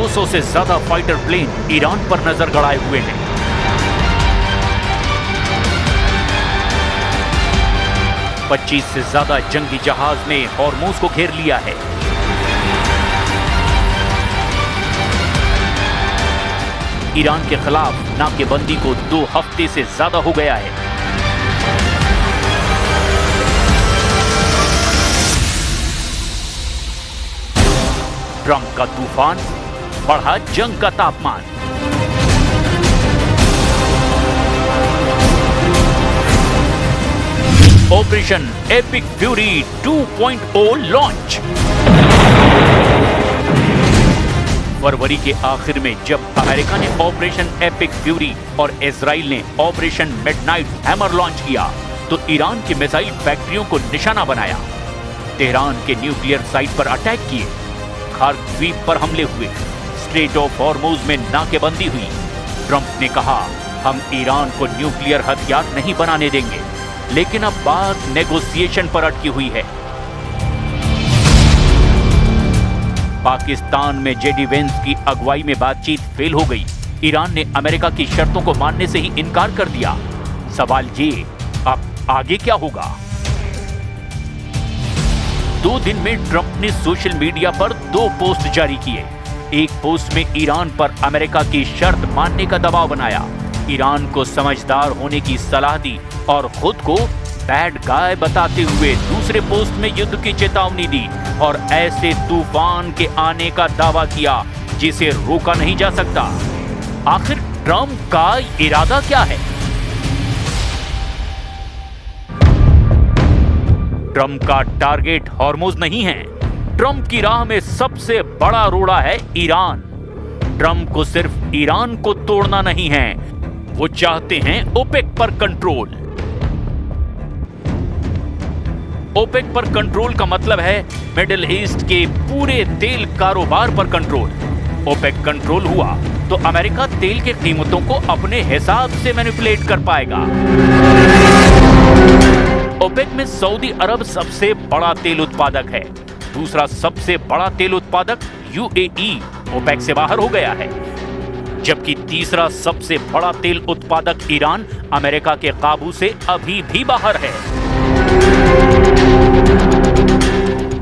200 से ज्यादा fighter plane Iran पर नजर गड़ाए हुए हैं। पच्चीस से ज्यादा जंगी जहाज ने हॉर्मूज को घेर लिया है। ईरान के खिलाफ नाकेबंदी को 2 हफ्ते से ज्यादा हो गया है। ट्रंप का तूफान, बढ़ा जंग का तापमान। Operation Epic Fury 2.0 launch. फरवरी के आखिर में जब अमेरिका ने ऑपरेशन एपिक फ्यूरी और इजराइल ने ऑपरेशन मिडनाइट हैमर लॉन्च किया तो ईरान की मिसाइल फैक्ट्रियों को निशाना बनाया। तेहरान के न्यूक्लियर साइट पर अटैक किए, खार्क द्वीप पर हमले हुए, स्ट्रेट ऑफ हॉर्मूज में नाकेबंदी हुई। ट्रंप ने कहा, हम ईरान को न्यूक्लियर हथियार नहीं बनाने देंगे, लेकिन अब बात नेगोशिएशन पर अटकी हुई है। पाकिस्तान में जेडी वेंस की अगुवाई में बातचीत फेल हो गई। ईरान ने अमेरिका की शर्तों को मानने से ही इनकार कर दिया। सवाल ये, अब आगे क्या होगा? 2 दिन में ट्रंप ने सोशल मीडिया पर 2 पोस्ट जारी किए। एक पोस्ट में ईरान पर अमेरिका की शर्त मानने का दबाव बनाया, ईरान को समझदार होने की सलाह दी और खुद को बैड गाय बताते हुए दूसरे पोस्ट में युद्ध की चेतावनी दी और ऐसे तूफान के आने का दावा किया जिसे रोका नहीं जा सकता। आखिर ट्रंप का इरादा क्या है? ट्रंप का टारगेट हॉर्मूज नहीं है। ट्रंप की राह में सबसे बड़ा रोड़ा है ईरान। ट्रंप को सिर्फ ईरान को तोड़ना नहीं है, वो चाहते हैं ओपेक पर कंट्रोल। ओपेक पर कंट्रोल का मतलब है मिडिल ईस्ट के पूरे तेल कारोबार पर कंट्रोल। ओपेक कंट्रोल हुआ तो अमेरिका तेल की कीमतों को अपने हिसाब से मैनिपुलेट कर पाएगा। ओपेक में सऊदी अरब सबसे बड़ा तेल उत्पादक है। दूसरा सबसे बड़ा तेल उत्पादक यूएई ओपेक से बाहर हो गया है, जबकि तीसरा सबसे बड़ा तेल उत्पादक ईरान अमेरिका के काबू से अभी भी बाहर है।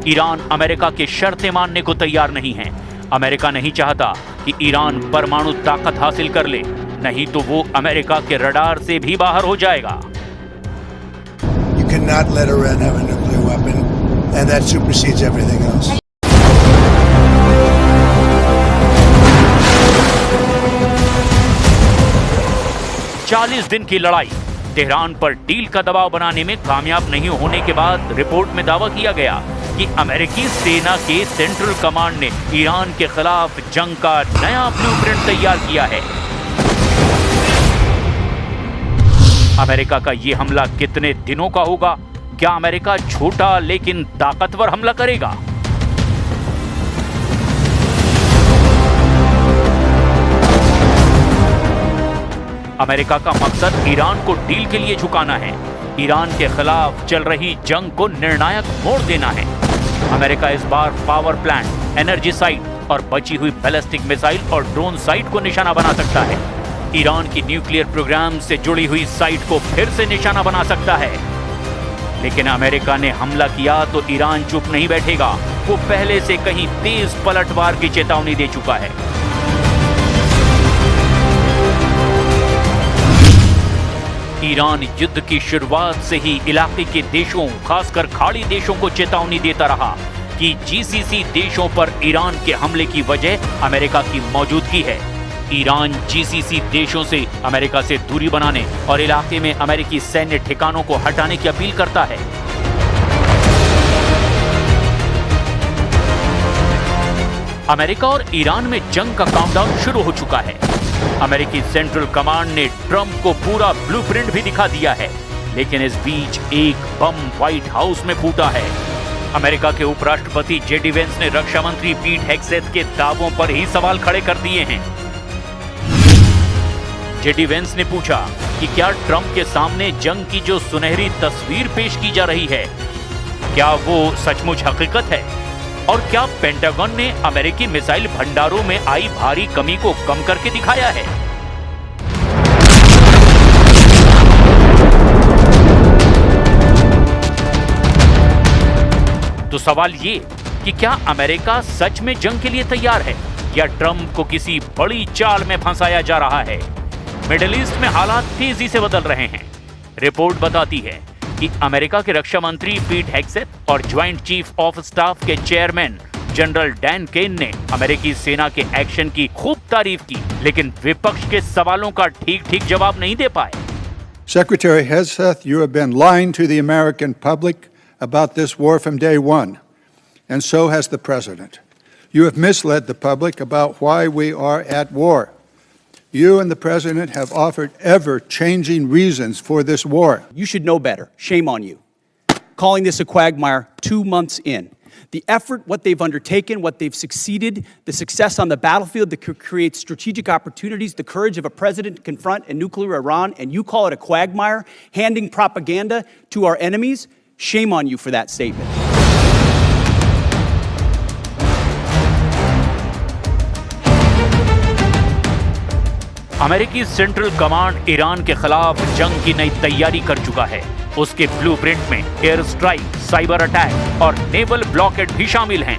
ईरान अमेरिका की शर्तें मानने को तैयार नहीं है। अमेरिका नहीं चाहता कि ईरान परमाणु ताकत हासिल कर ले, नहीं तो वो अमेरिका के रडार से भी बाहर हो जाएगा। You cannot let Iran have a nuclear weapon, and that supersedes everything else. चालीस दिन की लड़ाई, तेहरान पर डील का दबाव बनाने में कामयाब नहीं होने के बाद रिपोर्ट में दावा किया गया कि अमेरिकी सेना के सेंट्रल कमांड ने ईरान के खिलाफ जंग का नया ब्लूप्रिंट तैयार किया है। अमेरिका का यह हमला कितने दिनों का होगा? क्या अमेरिका छोटा लेकिन ताकतवर हमला करेगा? अमेरिका का मकसद ईरान को डील के लिए झुकाना है। ईरान के खिलाफ चल रही जंग को निर्णायक मोड़ देना है। अमेरिका इस बार पावर प्लांट, एनर्जी साइट और बची हुई बैलिस्टिक मिसाइल और ड्रोन साइट को निशाना बना सकता है। ईरान की न्यूक्लियर प्रोग्राम से जुड़ी हुई साइट को फिर से निशाना बना सकता है। लेकिन अमेरिका ने हमला किया तो ईरान चुप नहीं बैठेगा। वो पहले से कहीं तेज पलटवार की चेतावनी दे चुका है। ईरान युद्ध की शुरुआत से ही इलाके के देशों, खासकर खाड़ी देशों को चेतावनी देता रहा कि जीसीसी देशों पर ईरान के हमले की वजह अमेरिका की मौजूदगी है। ईरान जीसीसी देशों से अमेरिका से दूरी बनाने और इलाके में अमेरिकी सैन्य ठिकानों को हटाने की अपील करता है। अमेरिका और ईरान में जंग का काउंटडाउन शुरू हो चुका है। अमेरिकी सेंट्रल कमांड ने ट्रंप को पूरा ब्लूप्रिंट भी दिखा दिया है, लेकिन इस बीच एक बम व्हाइट हाउस में फूटा है। अमेरिका के उपराष्ट्रपति जेडी वेंस ने रक्षा मंत्री पीट हेग्सेथ के दावों पर ही सवाल खड़े कर दिए हैं। जेडी वेंस ने पूछा कि क्या ट्रंप के सामने जंग की जो सुनहरी तस्वीर पेश की जा रही है, क्या वो सचमुच हकीकत है? और क्या पेंटागन ने अमेरिकी मिसाइल भंडारों में आई भारी कमी को कम करके दिखाया है? तो सवाल ये कि क्या अमेरिका सच में जंग के लिए तैयार है या ट्रंप को किसी बड़ी चाल में फंसाया जा रहा है? मिडिल ईस्ट में हालात तेजी से बदल रहे हैं। रिपोर्ट बताती है कि अमेरिका के रक्षा मंत्री पीट हेग्सेथ और ज्वाइंट चीफ ऑफ स्टाफ के चेयरमैन जनरल डैन केन ने अमेरिकी सेना के एक्शन की खूब तारीफ की, लेकिन विपक्ष के सवालों का ठीक-ठीक जवाब नहीं दे पाए। Secretary Hegseth, you have been lying to the American public about this war from day one, and so has the President. You have misled the public about why we are at war. You and the President have offered ever-changing reasons for this war. You should know better. Shame on you. Calling this a quagmire 2 months in. The effort, what they've undertaken, what they've succeeded, the success on the battlefield that could create strategic opportunities, the courage of a president to confront a nuclear Iran, and you call it a quagmire, handing propaganda to our enemies? Shame on you for that statement. अमेरिकी central command Iran के खिलाफ जंग की नई तैयारी कर चुका है। उसके ब्लूप्रिंट में एयर स्ट्राइक, साइबर अटैक और नेवल ब्लॉकेट भी शामिल हैं।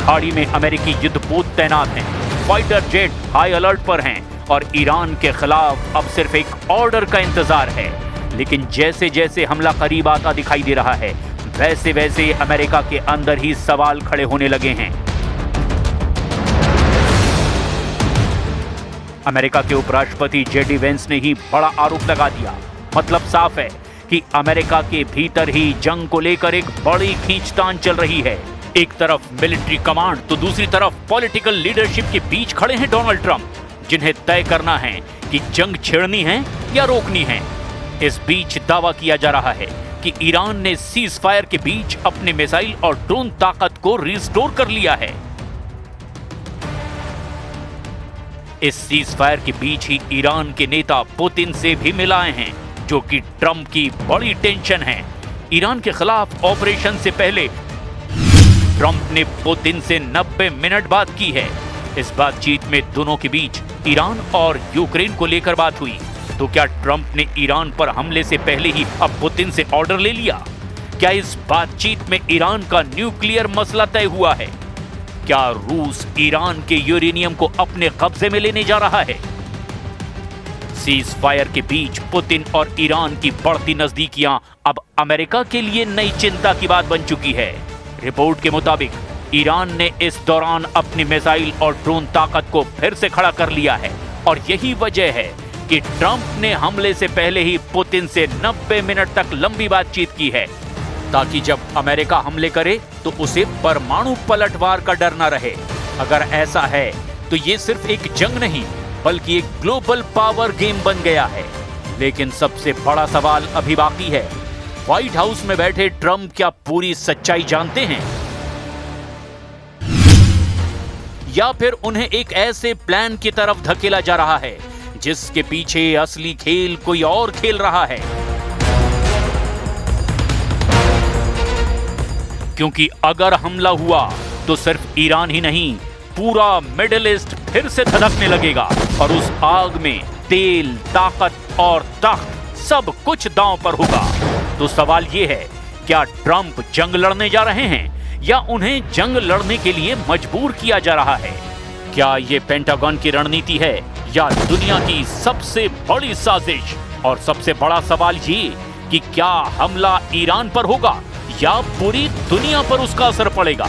खाड़ी में अमेरिकी युद्धपोत तैनात हैं, फाइटर जेट हाई अलर्ट पर हैं और ईरान के खिलाफ अब सिर्फ एक ऑर्डर का इंतजार है। लेकिन जैसे जैसे हमला करीब आता दिखाई दे रहा है, वैसे वैसे अमेरिका के अंदर ही सवाल खड़े होने लगे हैं। अमेरिका के उपराष्ट्रपति जेडी वेंस ने ही बड़ा आरोप लगा दिया। मतलब साफ है कि अमेरिका के भीतर ही जंग को लेकर एक बड़ी खींचतान चल रही है। एक तरफ मिलिट्री कमांड तो दूसरी तरफ पॉलिटिकल लीडरशिप के बीच खड़े हैं डोनाल्ड ट्रंप, जिन्हें तय करना है कि जंग छेड़नी है या रोकनी है। इस बीच दावा किया जा रहा है कि ईरान ने सीज फायर के बीच अपने मिसाइल और ड्रोन ताकत को रिस्टोर कर लिया है। इस सीज फायर के बीच ही ईरान के नेता पुतिन से भी मिलाए हैं, जो कि ट्रंप की बड़ी टेंशन है। ईरान के खिलाफ ऑपरेशन से पहले ट्रंप ने पुतिन से 90 मिनट बात की है। इस बातचीत में दोनों के बीच ईरान और यूक्रेन को लेकर बात हुई। तो क्या ट्रंप ने ईरान पर हमले से पहले ही अब पुतिन से ऑर्डर ले लिया? क्या इस बातचीत में ईरान का न्यूक्लियर मसला तय हुआ है? क्या रूस ईरान के यूरेनियम को अपने कब्जे में लेने जा रहा है? सीज फायर के बीच पुतिन और ईरान की बढ़ती नजदीकियां अब अमेरिका के लिए नई चिंता की बात बन चुकी है। रिपोर्ट के मुताबिक ईरान ने इस दौरान अपनी मिसाइल और ड्रोन ताकत को फिर से खड़ा कर लिया है और यही वजह है कि ट्रंप ने हमले से पहले ही पुतिन से 90 मिनट तक लंबी बातचीत की है, ताकि जब अमेरिका हमले करे तो उसे परमाणु पलटवार का डर न रहे। अगर ऐसा है तो ये सिर्फ एक जंग नहीं बल्कि एक ग्लोबल पावर गेम बन गया है। लेकिन सबसे बड़ा सवाल अभी बाकी है। व्हाइट हाउस में बैठे ट्रंप क्या पूरी सच्चाई जानते हैं, या फिर उन्हें एक ऐसे प्लान की तरफ धकेला जा रहा है जिसके पीछे असली खेल कोई और खेल रहा है? क्योंकि अगर हमला हुआ तो सिर्फ ईरान ही नहीं, पूरा मिडिल ईस्ट फिर से धधकने लगेगा और उस आग में तेल, ताकत और तख्त सब कुछ दांव पर होगा। तो सवाल ये है, क्या ट्रंप जंग लड़ने जा रहे हैं या उन्हें जंग लड़ने के लिए मजबूर किया जा रहा है? क्या ये पेंटागन की रणनीति है या दुनिया की सबसे बड़ी साजिश? और सबसे बड़ा सवाल ये कि क्या हमला ईरान पर होगा या पूरी दुनिया पर उसका असर पड़ेगा?